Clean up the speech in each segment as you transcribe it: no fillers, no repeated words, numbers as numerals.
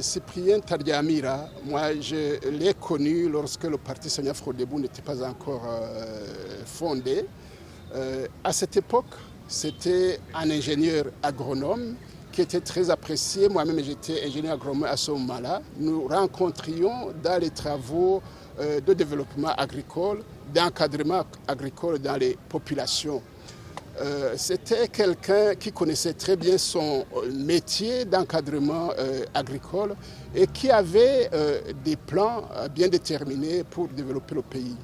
Cyprien Ntaryamira, moi je l'ai connu lorsque le parti Sanyafrodebo n'était pas encore fondé. À cette époque, c'était un ingénieur agronome qui était très apprécié. Moi-même, j'étais ingénieur agronome à ce moment-là. Nous rencontrions dans les travaux de développement agricole, d'encadrement agricole dans les populations. C'était quelqu'un qui connaissait très bien son métier d'encadrement agricole et qui avait des plans bien déterminés pour développer le pays.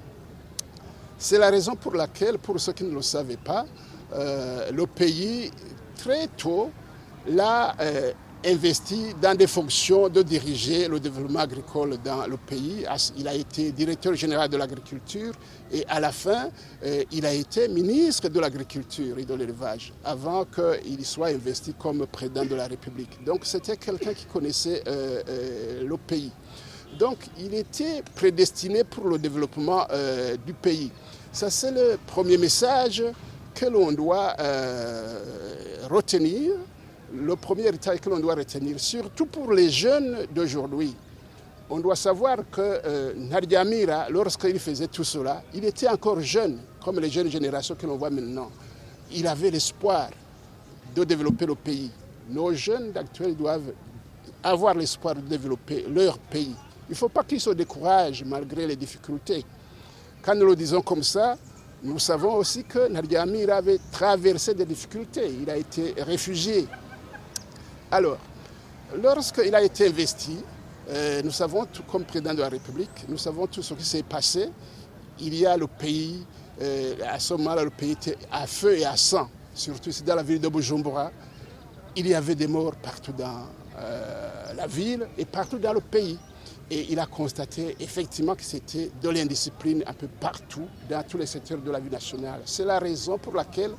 C'est la raison pour laquelle, pour ceux qui ne le savaient pas, le pays, très tôt, l'a investi dans des fonctions de diriger le développement agricole dans le pays. Il a été directeur général de l'agriculture et à la fin, il a été ministre de l'agriculture et de l'élevage avant qu'il soit investi comme président de la République. Donc c'était quelqu'un qui connaissait le pays. Donc il était prédestiné pour le développement du pays. Ça c'est le premier message que l'on doit retenir. Le premier héritage que l'on doit retenir, surtout pour les jeunes d'aujourd'hui. On doit savoir que Ntaryamira, lorsqu'il faisait tout cela, il était encore jeune, comme les jeunes générations que l'on voit maintenant. Il avait l'espoir de développer le pays. Nos jeunes d'actuel doivent avoir l'espoir de développer leur pays. Il ne faut pas qu'ils se découragent malgré les difficultés. Quand nous le disons comme ça, nous savons aussi que Ntaryamira avait traversé des difficultés. Il a été réfugié. Alors, lorsqu'il a été investi, nous savons tout comme président de la République, nous savons tout ce qui s'est passé. Il y a le pays, à ce moment-là, le pays était à feu et à sang, surtout ici dans la ville de Bujumbura. Il y avait des morts partout dans la ville et partout dans le pays. Et il a constaté effectivement que c'était de l'indiscipline un peu partout, dans tous les secteurs de la vie nationale. C'est la raison pour laquelle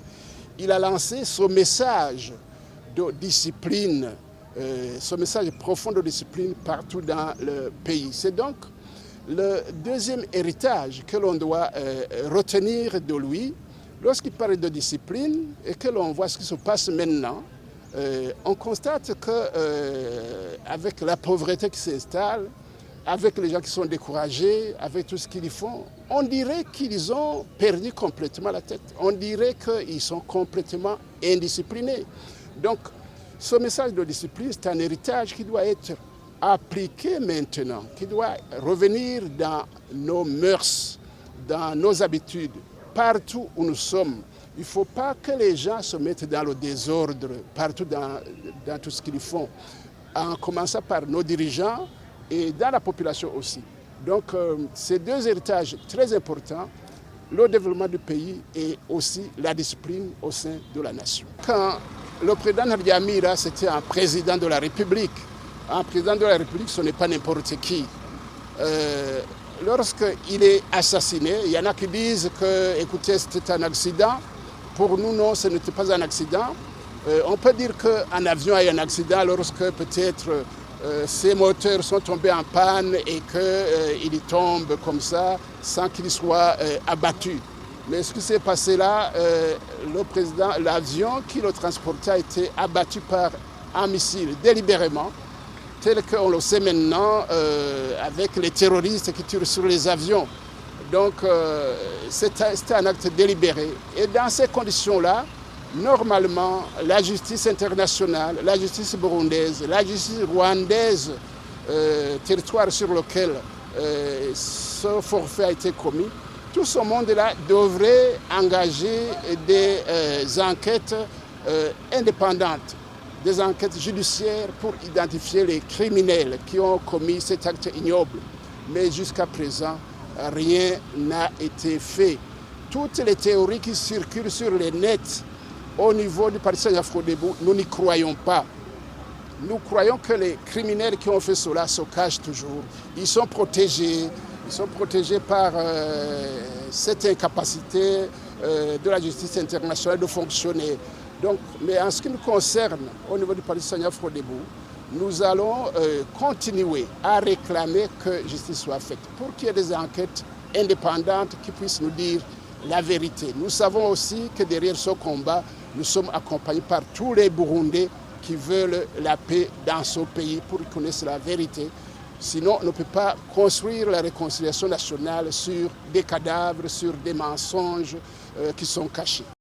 il a lancé ce message de discipline, ce message profond de discipline partout dans le pays. C'est donc le deuxième héritage que l'on doit retenir de lui. Lorsqu'il parle de discipline et que l'on voit ce qui se passe maintenant, on constate qu'avec la pauvreté qui s'installe, avec les gens qui sont découragés, avec tout ce qu'ils font, on dirait qu'ils ont perdu complètement la tête. On dirait qu'ils sont complètement indisciplinés. Donc, ce message de discipline, c'est un héritage qui doit être appliqué maintenant, qui doit revenir dans nos mœurs, dans nos habitudes, partout où nous sommes. Il ne faut pas que les gens se mettent dans le désordre, partout dans tout ce qu'ils font, en commençant par nos dirigeants et dans la population aussi. Donc, ces deux héritages très importants, le développement du pays et aussi la discipline au sein de la nation. Quand le président Ntaryamira, c'était un président de la République. Un président de la République, ce n'est pas n'importe qui. Lorsqu'il est assassiné, il y en a qui disent que, écoutez, c'était un accident. Pour nous, non, ce n'était pas un accident. On peut dire qu'un avion a eu un accident lorsque peut-être ses moteurs sont tombés en panne et qu'il tombe comme ça sans qu'il soit abattu. Mais ce qui s'est passé là, l'avion qui le transportait a été abattu par un missile délibérément, tel qu'on le sait maintenant avec les terroristes qui tirent sur les avions. Donc c'était un acte délibéré. Et dans ces conditions-là, normalement, la justice internationale, la justice burundaise, la justice rwandaise, territoire sur lequel ce forfait a été commis, tout ce monde-là devrait engager des enquêtes indépendantes, des enquêtes judiciaires pour identifier les criminels qui ont commis cet acte ignoble. Mais jusqu'à présent, rien n'a été fait. Toutes les théories qui circulent sur les nets au niveau du parti Sanyafrodebo, nous n'y croyons pas. Nous croyons que les criminels qui ont fait cela se cachent toujours. Ils sont protégés par cette incapacité de la justice internationale de fonctionner. Donc, mais en ce qui nous concerne, au niveau du parti Sanyafrodebo, nous allons continuer à réclamer que justice soit faite pour qu'il y ait des enquêtes indépendantes qui puissent nous dire la vérité. Nous savons aussi que derrière ce combat, nous sommes accompagnés par tous les Burundais qui veulent la paix dans ce pays pour qu'ils connaissent la vérité. Sinon, on ne peut pas construire la réconciliation nationale sur des cadavres, sur des mensonges qui sont cachés.